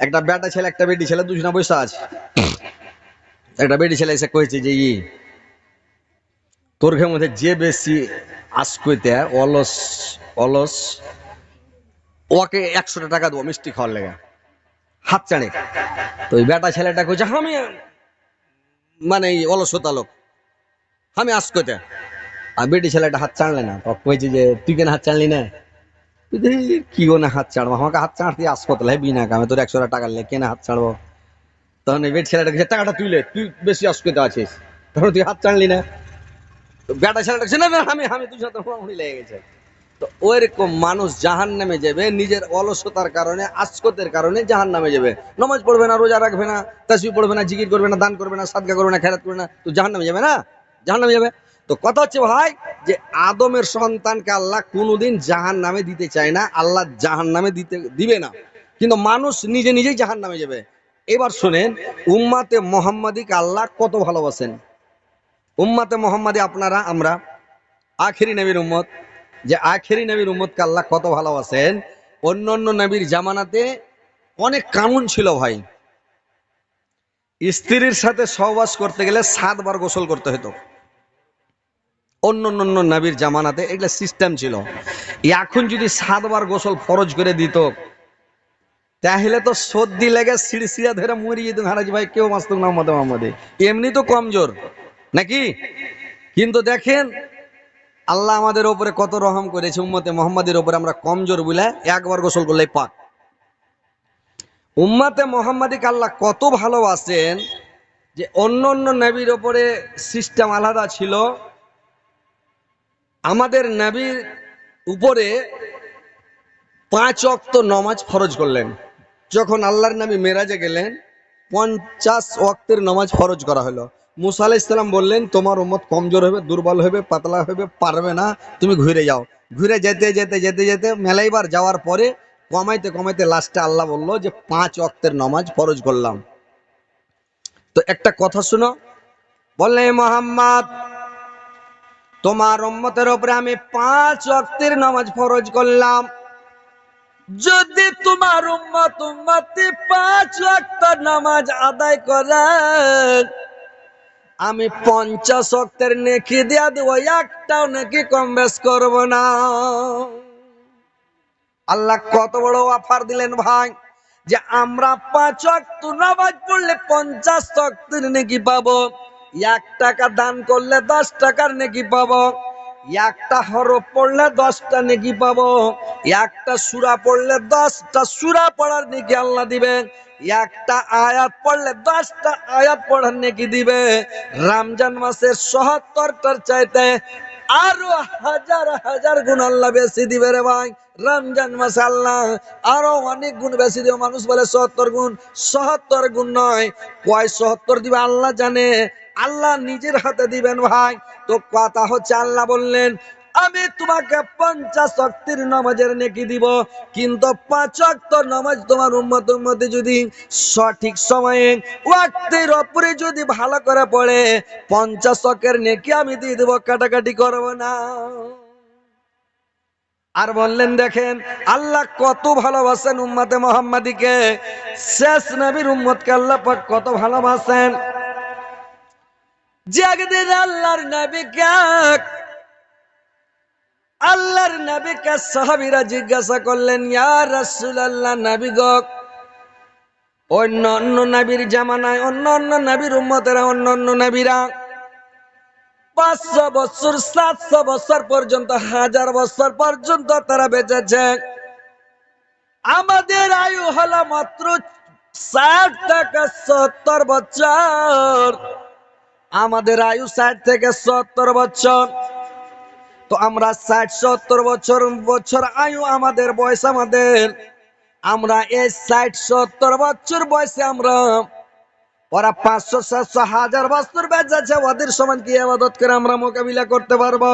একটা বেটা ছেলে একটা বেটি ছেলে দুজনা বসে আছে। একটা বেটি ছেলে এসে কয়েছে যে তোর ঘের মধ্যে যে বেশি আসকইতে অলস অলস ওকে 100 টাকা দেবো মিষ্টি খাওয়ার লেগে, হাত চাড়ে। তো ওই বেটা ছেলেটা কইছে আমি মানে অলসতা লোক, আমি আসকইতে। আর বেটি ছেলেটা হাত চাড়লে না, তো কইছে যে তুই কেন হাত চাড়লি না? কি না হাত ছাড়বো, আমাকে হাত চাড়তে আসকত লাই বিনা কামে, তোর 100 টাকা লে কেন হাত ছাড়বো? তখন এই বেটি ছেলেটা কইছে টাকাটা তুইলে, তুই বেশি আসকইতে আছিস, তখন তুই হাত চাড়লি না। তো বেটা ছেলেটা কইছে না না আমি আমি তুই সাথে হুড়াহুড়ি লেগে গেছে। তো ওইরকম মানুষ জাহান নামে যাবে, নিজের অলসতার কারণে আসকতের কারণে জাহান নামে যাবে। নামাজ পড়বে না, রোজা রাখবে না, তাসবিহ পড়বে না, জিকির করবে না, দান করবে না, সাদকা করবে না, খেরাত করবে না, তো জাহান নামে যাবে না, জাহান নামে যাবে। তো কথা হচ্ছে ভাই যে আদমের সন্তানকে আল্লাহ কোনোদিন জাহান নামে দিতে চায় না, আল্লাহ জাহান নামে দিবে না, কিন্তু মানুষ নিজে নিজেই জাহান নামে যাবে। এবার শুনেন, উম্মাতে মোহাম্মদীকে আল্লাহ কত ভালোবাসেন। উম্মাতে মোহাম্মদী আপনারা আমরা আখেরি নবীর উম্মত, যে আখেরি নবীর উম্মতকে আল্লাহ কত ভালোবাসেন। অন্য অন্য নবীর জামানাতে অনেক কানুন ছিল ভাই, স্ত্রীর সাথে সহবাস করতে গেলে 7 বার গোসল করতে হতো। অন্য অন্য নবীর জামানাতে এগুলা সিস্টেম ছিল। এখন যদি 7 বার গোসল ফরজ করে দিত, তাহলে তো সর্দি লেগে সিঁড়ি সিঁড়া ধরে মরিয়ে যেত হারাজি ভাই, কেউ মাসত না মোহাম্মদে মোহাম্মদে, এমনি তো কমজোর নাকি। কিন্তু দেখেন আল্লাহ আমাদের উপরে কত রহম করেছে, উম্মতে মোহাম্মদের উপরে আমরা কমজোর বলে 1 বার গোসল করলেই পাক। উম্মতে মোহাম্মদীকে আল্লাহ কত ভালোবাসেন যে অন্য অন্য নবীর উপরে সিস্টেম আলাদা ছিল, আমাদের নবীর উপরে 5 ওয়াক্ত নামাজ ফরজ করলেন। যখন আল্লাহর নবী মেরাজে গেলেন 50 ওয়াক্তের নামাজ ফরজ করা হলো। মুসা আলাইহিস সালাম বললেন তোমার উম্মত কমজোর হবে, দুর্বল হবে, পাতলা হবে, পারবে না, তুমি ঘুরে যাও। ঘুরে যেতে যেতে যেতে যেতে মেলাইবার যাওয়ার পরে কমাইতে কমাইতে লাস্টে আল্লাহ বলল যে 5 ওয়াক্তের নামাজ ফরজ করলাম। তো একটা কথা শুনো, বললে মোহাম্মদ তোমার উম্মতের উপরে আমি 5 ওয়াক্তের নামাজ ফরজ করলাম, যদি তোমার উম্মতি 5 ওয়াক্ত নামাজ আদায় করে আমি 50 ওয়াক্তের নেকি দিয়া দেব, একটাও নেকি কম বেশ করব না। আল্লাহ কত বড় অফার দিলেন ভাই, যে আমরা 5 ওয়াক্ত নামাজ পড়লে 50 ওয়াক্তের নেকি পাবো, 1 টাকা দান করলে 10 টাকার নেকি পাবো, একটা হরফ পড়লে 10টা নেকি পাবো, একটা সূরা পড়লে 10টা সূরা পড়ার নেকি আল্লাহ দিবেন, একটা আয়াত পড়লে 10টা আয়াত পড়ার নেকি দিবে। রমজান মাসের ৭০টার চাইতে আরো হাজার হাজার গুণ আল্লাহ বেশি দিবে রে ভাই। রমজান মাসে আল্লাহ আরো অনেক গুণ বেশি দিবে। মানুষ বলে ৭০ গুণ, ৭০ গুণ নয়, কয় ৭০ দিবে আল্লাহ জানে, আল্লাহ নিজের হাতে দিবেন ভাই। তো কথা হচ্ছে আল্লাহ বললেন আমি তোমাকে 50 ওয়াক্তের নামাজের নেকি দিব, কিন্তু 5 ওয়াক্ত নামাজ তোমার উম্মতে যদি সঠিক সময়ে ওয়াক্তের উপরে যদি ভালো করে পড়ে 50 ওয়াক্তের নেকি আমি দিয়ে দেব, কাটাকাটি করব না। আর বললেন দেখেন আল্লাহ কত ভালোবাসেন উম্মতে মুহাম্মাদীকে, শেষ নবীর উম্মতকে আল্লাহ পাক কত ভালোবাসেন। যে একদিন আল্লাহর নবীকে সাহাবীরা জিজ্ঞাসা করলেন ইয়া রাসূলুল্লাহ, নবী গো অন্য অন্য নবীর জামানায় অন্য অন্য নবীর উম্মতেরা অন্য অন্য নবীরা 500 বছর 700 বছর পর্যন্ত 1000 বছর পর্যন্ত তারা বেঁচেছে, আমাদের আয়ু হলো মাত্র 60 থেকে 70 বছর, আমাদের আয়ু 60 থেকে 70 বছর। তো আমরা 60-70 বছর আয়ু আমাদের বয়স, আমরা এই 60-70 বছর বয়সে আমরা ওরা 500-700-1000 বছর বেঁচেছে, ওদের সমান কি ইবাদত করে আমরা মোকাবিলা করতে পারবো?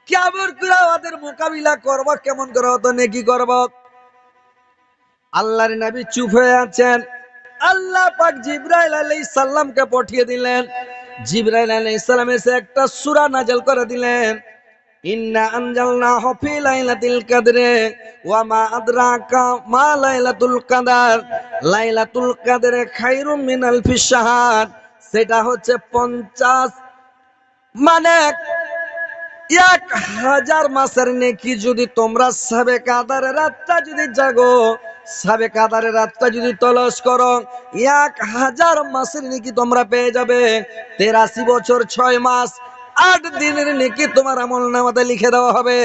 কেমন করে ওদের মোকাবিলা করব, কেমন করে ওদের নেকি করব? আল্লাহর নবী চুপ হয়ে আছেন। আল্লাহ পাক জিবরাইল আলাইহিস সালামকে পাঠিয়ে দিলেন। জিবরাইল আলাইহিস সালাম এসে একটা সূরা নাযিল করে দিলেন, ইন্না আনজালনাহু ফি লাইলাতুল কদরে ওয়া মা আদরাকা মা লাইলাতুল কদর লাইলাতুল কদরে খায়রুম মিন আলফিশ শাহর। সেটা হচ্ছে 50 মানে 1000 মাসের নেকি যদি তোমরা সবে কাদারের রাতটা যদি জাগো, সবে কাদারের রাতটা যদি তলাশ করো, 1000 মাসের নেকি তোমরা পেয়ে যাবে। 83 বছর 6 মাস 8 দিনের নেকি তোমার আমলনামাতে লিখে দেওয়া হবে।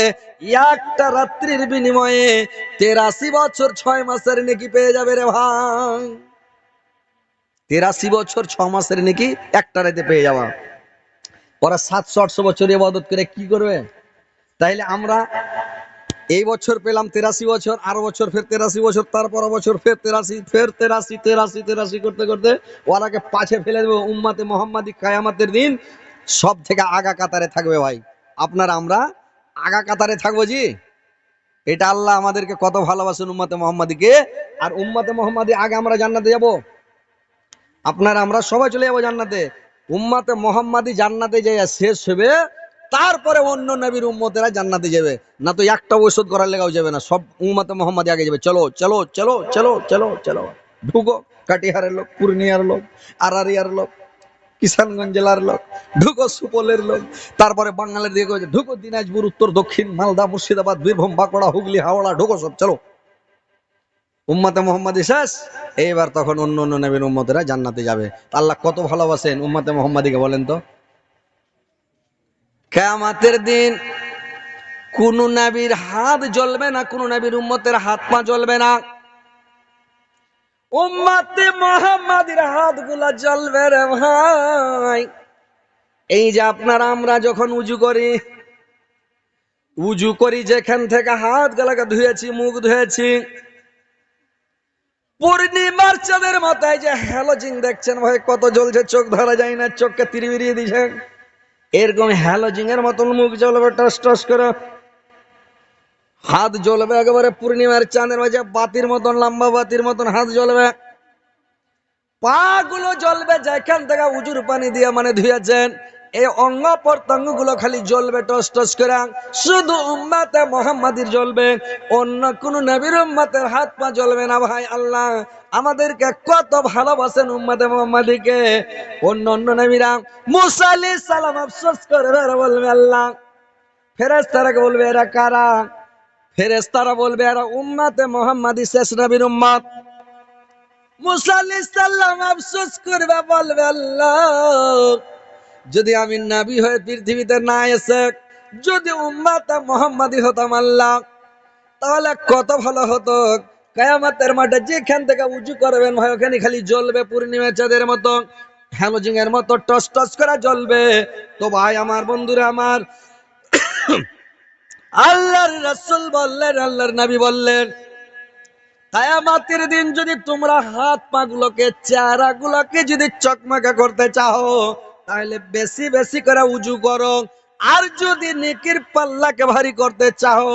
একটা রাত্রির বিনিময়ে 83 বছর 6 মাসের নেকি পেয়ে যাবে রে ভাই। 83 বছর 6 মাসের নেকি একটা রাতে পেয়ে যাওয়া। ওরা 700-800 বছর ইবাদত করে কি করবে? তাইলে আমরা এই বছর পেলাম 83 বছর, আর বছর ফের 83 বছর, তারপর বছর ফের 83, ফের 83 করতে করতে ওরাকে পাছে ফেলে দেবো। উম্মতে মুহাম্মাদি কিয়ামতের দিন সব থেকে আগা কাতারে থাকবে ভাই। আপনারা আমরা আগা কাতারে থাকবো জি। এটা আল্লাহ আমাদেরকে কত ভালোবাসেন উম্মতে মুহাম্মাদিকে। আর উম্মতে মুহাম্মাদি আগে আমরা জান্নাতে যাব। আপনারা আমরা সবাই চলে যাবো জান্নাতে। উম্মতে মুহাম্মাদি জান্নাতে যাইয়া শেষ হবে, তারপরে অন্য নবীর উম্মতেরা জান্নাতে যাবে। না তো একটা ঔষধ করার লেগাও যাবে না, সব উম্মতে মুহাম্মাদি আগে যাবে। চলো চলো চলো চলো চলো চলো, ঢুকো কাটিহারের লোক, পূর্ণিয়ার লোক, আরারিয়ার লোক, কিষানগঞ্জ জেলার লোক, ঢুকো সুপলের লোক, তারপরে বাঙালির দিকে ঢুকো, দিনাজপুর, উত্তর, দক্ষিণ, মালদা, মুর্শিদাবাদ, বীরভূম, বাঁকুড়া, হুগলি, হাওড়া, ঢুকো সব চলো। উম্মতে মুহাম্মাদি শেষ, এইবার তখন অন্য অন্য নবীর উম্মতেরা জান্নাতে যাবে। আল্লাহ কত ভালোবাসেন উম্মতে মুহাম্মাদিকে বলেন তো। কিয়ামতের দিন কোন নবীর হাত জ্বলবে না, কোন নবীর উম্মতের হাত পা জ্বলবে না, উম্মতে মুহাম্মাদির হাতগুলা জ্বলবে রে ভাই। এই যে আপনারা আমরা যখন উজু করি যেখান থেকে হাত গুলাকে ধুয়েছি, মুখ ধুয়েছি, পূর্ণিমার চাঁদের মাথায় যে হ্যালোজিন দেখছেন ভাই কত জ্বলছে, চোখ ধরা যায় না, চোখকে তিরিবিরিয়ে দিয়েছেন। এরকম হ্যালোজিনের মতন মুখ জ্বলবে টস টস করে, হাত জ্বলবে একেবারে পূর্ণিমার চাঁদের মাঝে বাতির মতন, লম্বা বাতির মতন হাত জ্বলবে, পা গুলো জ্বলবে যেখান থেকে উজুর পানি দিয়ে মানে ধুয়েছেন, এই অঙ্গ প্রত্যঙ্গ গুলো খালি জ্বলবে টস টস করে। শুধু উম্মতে মুহাম্মাদির জ্বলবে, অন্য কোন নবীর উম্মতের হাত পা জ্বলবে না ভাই। আল্লাহ আমাদেরকে কত ভালোবাসেন উম্মতে মুহাম্মাদিকে। অন্য অন্য নবীরা মুসা আলাইহিস সালাম আফসোস করে বলবে আল্লাহ, ফেরেশতারা বলবে এরা কারা? ফেরেশতারা বলবে এরা উম্মতে মুহাম্মাদি শেষ নবীর উম্মত। মুসা আলাইহিস সালাম আফসোস করবে, বলবে আল্লাহ যদি আমি নবী হয়ে পৃথিবীতে না এসে যদি উম্মতে মুহাম্মাদি হতাম আল্লাহ, তাহলে কত ভালো হতো। কিয়ামতের মাঠে যেখান থেকে উজু করবেন ভাই ওখানে খালি জ্বলবে পূর্ণিমা চাঁদের মতো, হ্যালোজিনের মতো টস টস করে জ্বলবে। তো ভাই আমার বন্ধুরা আমার, আল্লাহর রাসূল বললেন, আল্লাহর নবী বললেন, কিয়ামতের দিন যদি তোমরা হাত পা গুলোকে, চেহারা গুলোকে যদি চকমকা করতে চাও, তাহলে বেশি বেশি করে উজু করো। আর যদি নেকির পাল্লাকে ভারী করতে চাও,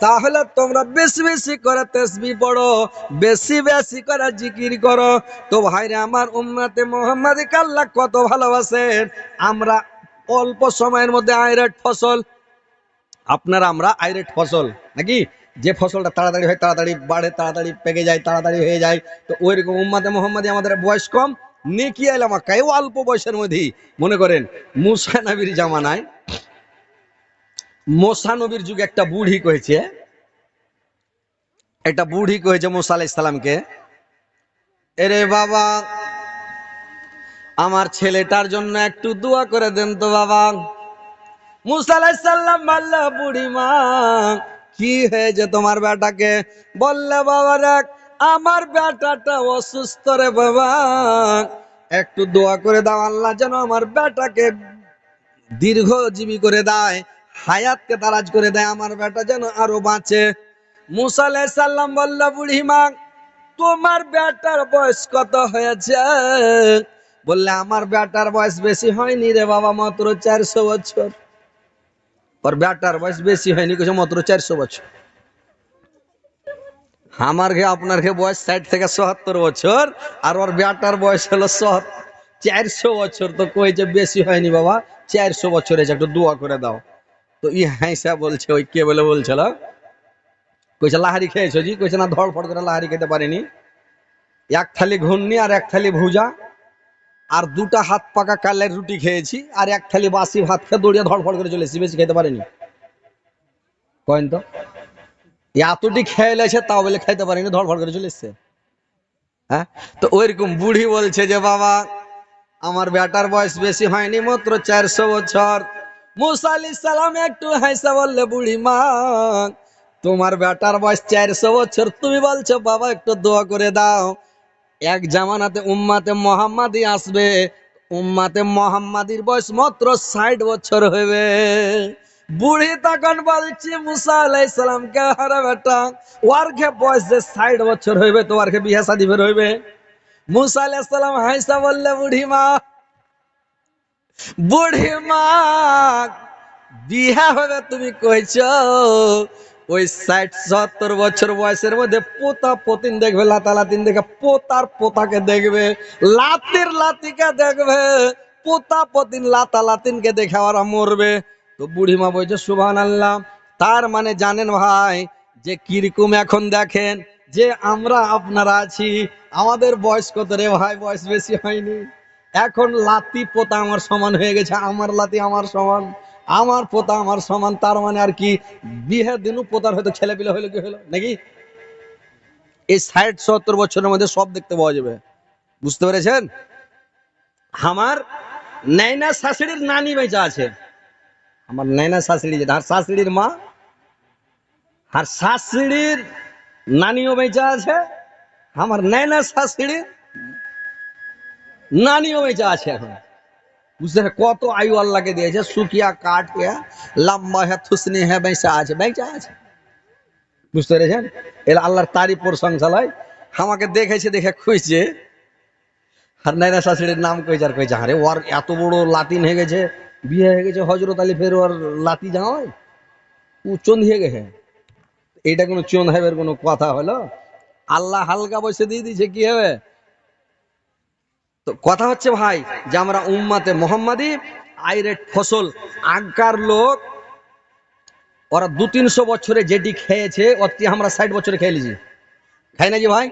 তাহলে তোমরা বেশি বেশি করে তাসবিহ পড়ো, বেশি বেশি করে জিকির করো। তো ভাইরে আমার, উম্মতে মুহাম্মাদিকে আল্লাহ কত ভালোবাসেন। আমরা অল্প সময়ের মধ্যে আইরেট ফসল, আপনারা আমরা আইরেট ফসল নাকি, যে ফসলটা তাড়াতাড়ি হয়, তাড়াতাড়ি বাড়ে, তাড়াতাড়ি পেকে যায়, তাড়াতাড়ি হয়ে যায়। তো ওইরকম উম্মতে মুহাম্মাদি আমাদের বয়স কম, নেকি আইলাম কাই অল্প বয়সের মধ্যেই। মনে করেন মুসা নবীর জামানায়, মুসা নবীর যুগে একটা বুড়ি কয়েছে, মুসা আলাইহিস সালামকে, এরে বাবা আমার ছেলেটার জন্য একটু দোয়া করে দেন তো বাবা। মুসা আলাইহিস সালাম বলল, বুড়ি মা কি হয়েছে তোমার বেটাকে? বললে বাবা দেখ আমার বেটাটা অসুস্থ রে বাবা, একটু দোয়া করে দাও আল্লাহ যেন আমার বেটাকে দীর্ঘজীবী করে দেয়, হায়াতকে দারাজ করে দেয়, আমার বেটা যেন আরো বাঁচে। মুসা আলাইহিস সালাম বলল, বুড়ি মা তোমার বেটার বয়স কত হয়েছে? বললে আমার বেটার বয়স বেশি হয়নি রে বাবা, মাত্র 400 বছর। ওর বেটার বয়স বেশি হয়নি, কিছু মাত্র 400 বছর। আমার ঘে আপনার ঘে বয়স 60 থেকে 77 বছর, আর ওর বেটার বয়স হলো 400 বছর। তো কই যে বেশি হয়নি বাবা, 400 বছর হয়েছে, একটু দোয়া করে দাও। তো ই হাইসা বলছে, ওই কে বলে বলছিল, কইছে লাহারি খেয়েছো জি? কইছে না, ধড়ফড় করে লাহারি খেতে পারিনি। এক থালি ঘুন্নি আর এক থালি ভুজা আর দুটা হাত পাকা কালের রুটি খেয়েছি আর এক থালি বাসি ভাত খেয়ে দৌড়িয়ে ধড়ফড় করে চলেছি, বেশি খেতে পারিনি। কয়েন তো এতটি খেয়ে লেছে, তাও বলে খাইতে পারিনি, ধড়ফড় করে চলে এসছে। হ্যাঁ, তো ওইরকম বুড়ি বলছে যে বাবা আমার বেটার বয়স বেশি হয়নি, মাত্র 400 বছর। মুসা আলাইহিস সালাম একটু হাসা বললে, বুড়ি মা তোমার বেটার বয়স 400 বছর, তুমি বলছো বাবা একটু দোয়া করে দাও। এক জামানাতে উম্মাতে মোহাম্মদী আসবে, উম্মাতে মোহাম্মদীর বয়স মাত্র 60 বছর হইবে। বুড়ি তখন বলছি মুসা আলাইহিস সালামকে, আরে বেটা ওর কে বয়স যে 60 বছর হইবে, তোমার কে বিয়ে শাদী বের হইবে? মুসা আলাইহিস সালাম হাসা বললে, বুড়ি মা বিয়া হবে তুমি কইছো, ওই 60-70 বছর বয়সের মধ্যে পোতা পতিন দেখবে, লাতা লাতিন দেখে পোতার পোতাকে দেখবে, লাতির লাতিকে দেখবে, পোতা পতিন লাতা লাতিনকে দেখে ওরা মরবে। তো বুড়িমা বলছে সুবহানাল্লাহ। তার মানে জানেন ভাই যে কিরকম এখন দেখেন যে আমরা আপনারা আছি, আমাদের বয়স কত রে ভাই? বয়স বেশি হয়নি, এখন লাতি পোতা আমার সমান হয়ে গেছে, আমার লাতি আমার সমান, আমার পোতা আমার সমান। তার মানে আর কি, বিয়ের দিনও পোতার হয়তো ছেলে পিলে হইলো কি হইলো নাকি? এই 60-70 বছরের মধ্যে সব দেখতে পাওয়া যাবে। বুঝতে পেরেছেন? আমার নাইনা শাশুড়ির নানি বেঁচে আছে, আমার নাইনা শাশুড়ি যেটা, আর শাশুড়ির মা আর শাশুড়ির নানিও বেঁচে আছে, আমার নাইনা শাশুড়ির নানিও বেঁচে আছে এখন। বুঝতে কত আয়ু আল্লাহকে দিয়েছে, সুকিয়া কাঠ কে লম্বা হ্যাঁ, থুসনি হ্যাঁ, বেঁচে আছে, বেঁচে আছে। বুঝতে পেরেছেন? এর আল্লাহর তারই প্রশংসা লয়। আমাকে দেখেছে, দেখে খুঁজছে, আর নাইনা শাশুড়ির নাম কইছে, আর কইছে আরে ওর এত বড় লাতিন হয়ে গেছে, বিয়ে হয়ে গেছে হজরত আলী, ফের ওর লাতি যাওয়াই ও চন্দ হয়ে গেছে। এইটা কোনো চন্দ হাইবের কোনো কথা হলো? আল্লাহ হালকা বসে দিয়ে দিছে, কি হবে? তো কথা হচ্ছে ভাই যে আমরা উম্মাতে মোহাম্মদী আইরেট ফসল, আগকার লোক ওরা 200-300 বছরে যেটি খেয়েছে, অতি আমরা 60 বছরে খেয়ে লিছি, খাই না জি ভাই?